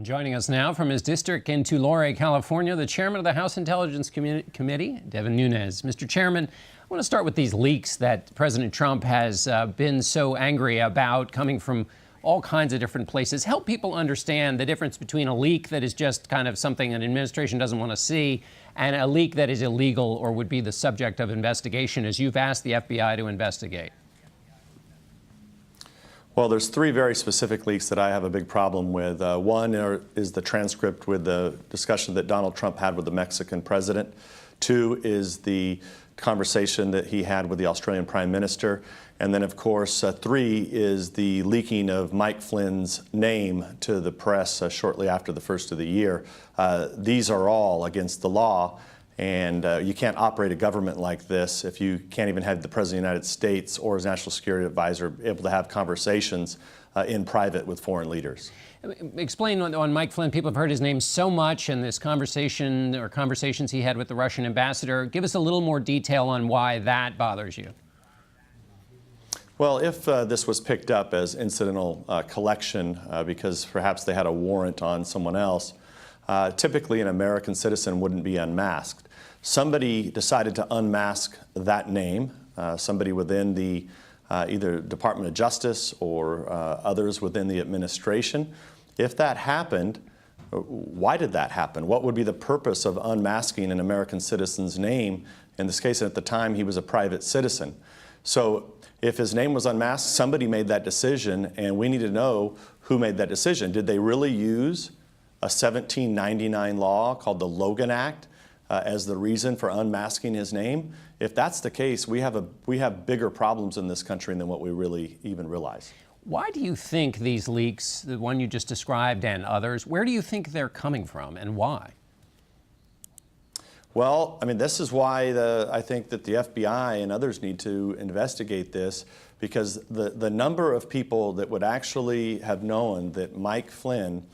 Joining us now from his district in Tulare, California, the chairman of the House Intelligence Committee, Devin Nunes. Mr. Chairman, I want to start with these leaks that President Trump has been so angry about, coming from all kinds of different places. Help people understand the difference between a leak that is just kind of something an administration doesn't want to see and a leak that is illegal or would be the subject of investigation, as you've asked the FBI to investigate. Well, there's three very specific leaks that I have a big problem with. One is the transcript with the discussion that Donald Trump had with the Mexican president. Two is the conversation that he had with the Australian Prime Minister. And then, of course, three is the leaking of Mike Flynn's name to the press shortly after the first of the year. These are all against the law. And you can't operate a government like this if you can't even have the President of the United States or his national security advisor able to have conversations in private with foreign leaders. Explain on Mike Flynn. People have heard his name so much in this conversation or conversations he had with the Russian ambassador. Give us a little more detail on why that bothers you. Well, if this was picked up as incidental collection because perhaps they had a warrant on someone else, typically an American citizen wouldn't be unmasked. Somebody decided to unmask that name, somebody within the either Department of Justice or others within the administration. If that happened, why did that happen? What would be the purpose of unmasking an American citizen's name? In this case, at the time, he was a private citizen. So if his name was unmasked, somebody made that decision, and we need to know who made that decision. Did they really use a 1799 law called the Logan Act as the reason for unmasking his name? If that's the case, we have bigger problems in this country than what we really even realize. Why do you think these leaks, the one you just described and others, where do you think they're coming from and why? Well, I mean, this is why I think that the FBI and others need to investigate this, because the number of people that would actually have known that Mike Flynn,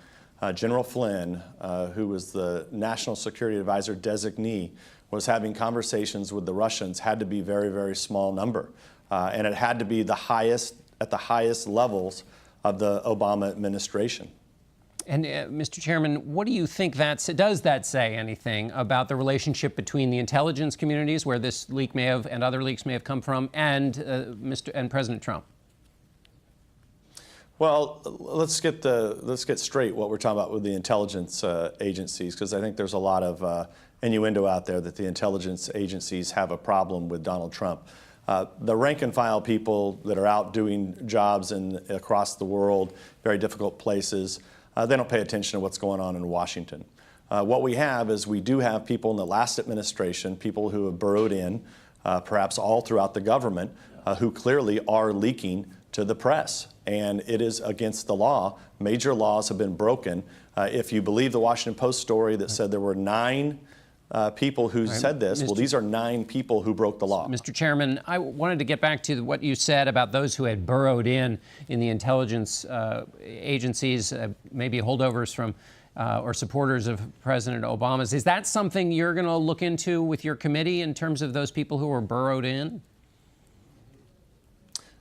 General Flynn, who was the National Security Advisor designee, was having conversations with the Russians had to be a very, very small number. And it had to be at the highest levels of the Obama administration. And Mr. Chairman, what do you think does that say anything about the relationship between the intelligence communities, where this leak may have and other leaks may have come from, and President Trump? Well, let's get straight what we're talking about with the intelligence agencies, because I think there's a lot of innuendo out there that the intelligence agencies have a problem with Donald Trump. The rank and file people that are out doing jobs across the world, very difficult places, they don't pay attention to what's going on in Washington. What we have is we do have people in the last administration, people who have burrowed in, perhaps all throughout the government, who clearly are leaking to the press. And it is against the law. Major laws have been broken. If you believe the Washington Post story that said there were 9 people who said this, well, these are 9 people who broke the law. Mr. Chairman, I wanted to get back to what you said about those who had burrowed in the intelligence agencies, maybe holdovers from or supporters of President Obama's. Is that something you're going to look into with your committee in terms of those people who were burrowed in?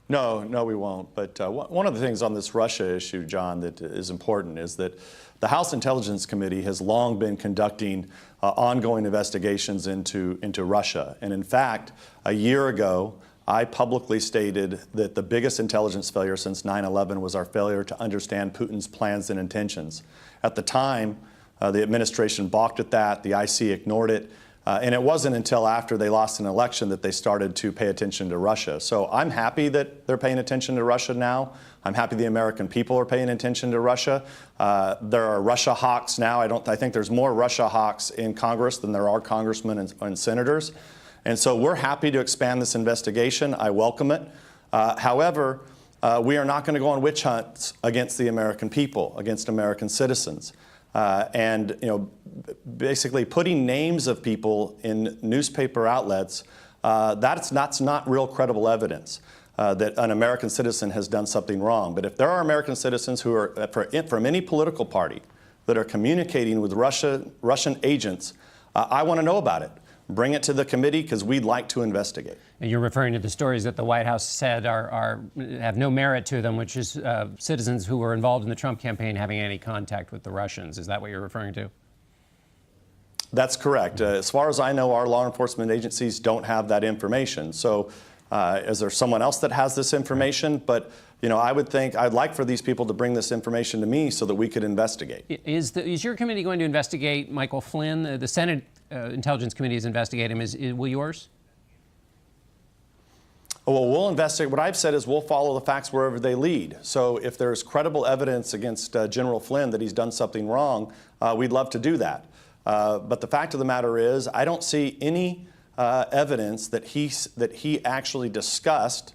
No, we won't. But one of the things on this Russia issue, John, that is important is that the House Intelligence Committee has long been conducting ongoing investigations into Russia. And in fact, a year ago, I publicly stated that the biggest intelligence failure since 9/11 was our failure to understand Putin's plans and intentions. At the time, the administration balked at that. The IC ignored it. And it wasn't until after they lost an election that they started to pay attention to Russia. So I'm happy that they're paying attention to Russia now. I'm happy the American people are paying attention to Russia. There are Russia hawks now. I think there's more Russia hawks in Congress than there are congressmen and senators. And so we're happy to expand this investigation. I welcome it. However, we are not going to go on witch hunts against the American people, against American citizens. And, basically putting names of people in newspaper outlets, that's not real credible evidence that an American citizen has done something wrong. But if there are American citizens who are from any political party that are communicating with Russian agents, I want to know about it. bring it to the committee because we'd like to investigate. And you're referring to the stories that the White House said have no merit to them, which is citizens who were involved in the Trump campaign having any contact with the Russians. Is that what you're referring to? That's correct. As far as I know, our law enforcement agencies don't have that information. So is there someone else that has this information? But I would think I'd like for these people to bring this information to me so that we could investigate. Is your committee going to investigate Michael Flynn? The Senate Intelligence Committee is investigating him. Will yours? Well, we'll investigate. What I've said is we'll follow the facts wherever they lead. So if there's credible evidence against General Flynn that he's done something wrong, we'd love to do that. But the fact of the matter is, I don't see any evidence that he actually discussed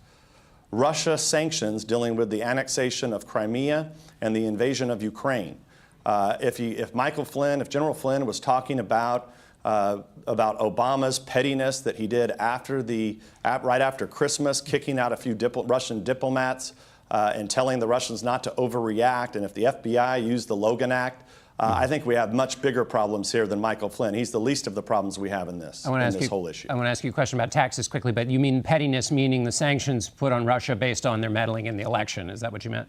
Russia sanctions dealing with the annexation of Crimea and the invasion of Ukraine. If Michael Flynn, if General Flynn was talking about Obama's pettiness that he did right after Christmas, kicking out a few Russian diplomats and telling the Russians not to overreact, and if the FBI used the Logan Act, I think we have much bigger problems here than Michael Flynn. He's the least of the problems we have in this whole issue. I want to ask you a question about taxes quickly, but you mean pettiness, meaning the sanctions put on Russia based on their meddling in the election. Is that what you meant?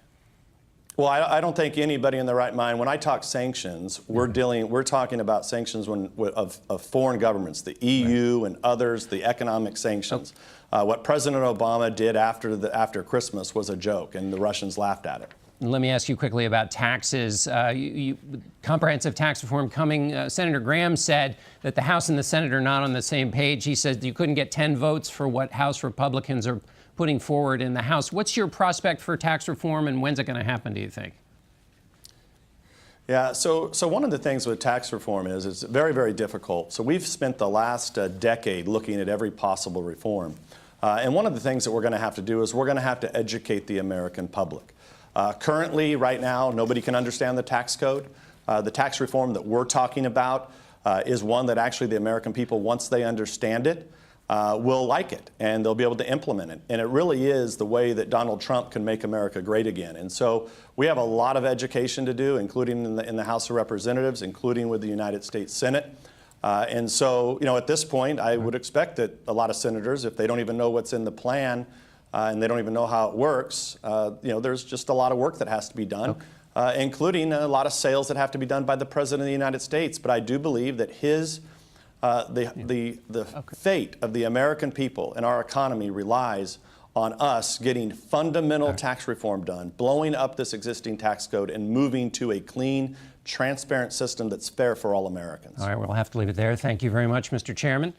Well, I don't think anybody in their right mind, when I talk sanctions, we're talking about sanctions of foreign governments, the EU and others, the economic sanctions. What President Obama did after Christmas was a joke, and the Russians laughed at it. Let me ask you quickly about taxes. Comprehensive tax reform coming. Senator Graham said that the House and the Senate are not on the same page. He said you couldn't get 10 votes for what House Republicans are putting forward in the House. What's your prospect for tax reform, and when's it going to happen, do you think? Yeah, so one of the things with tax reform is it's very, very difficult. So we've spent the last decade looking at every possible reform. And one of the things that we're going to have to do is we're going to have to educate the American public. Currently, right now, nobody can understand the tax code. The tax reform that we're talking about is one that actually the American people, once they understand it, will like it, and they'll be able to implement it. And it really is the way that Donald Trump can make America great again. And so we have a lot of education to do, including in the House of Representatives, including with the United States Senate. And so, at this point, I would expect that a lot of senators, if they don't even know what's in the plan, and they don't even know how it works, there's just a lot of work that has to be done, including a lot of sales that have to be done by the President of the United States. But I do believe that the fate of the American people and our economy relies on us getting fundamental tax reform done, blowing up this existing tax code, and moving to a clean, transparent system that's fair for all Americans. All right, we'll have to leave it there. Thank you very much, Mr. Chairman.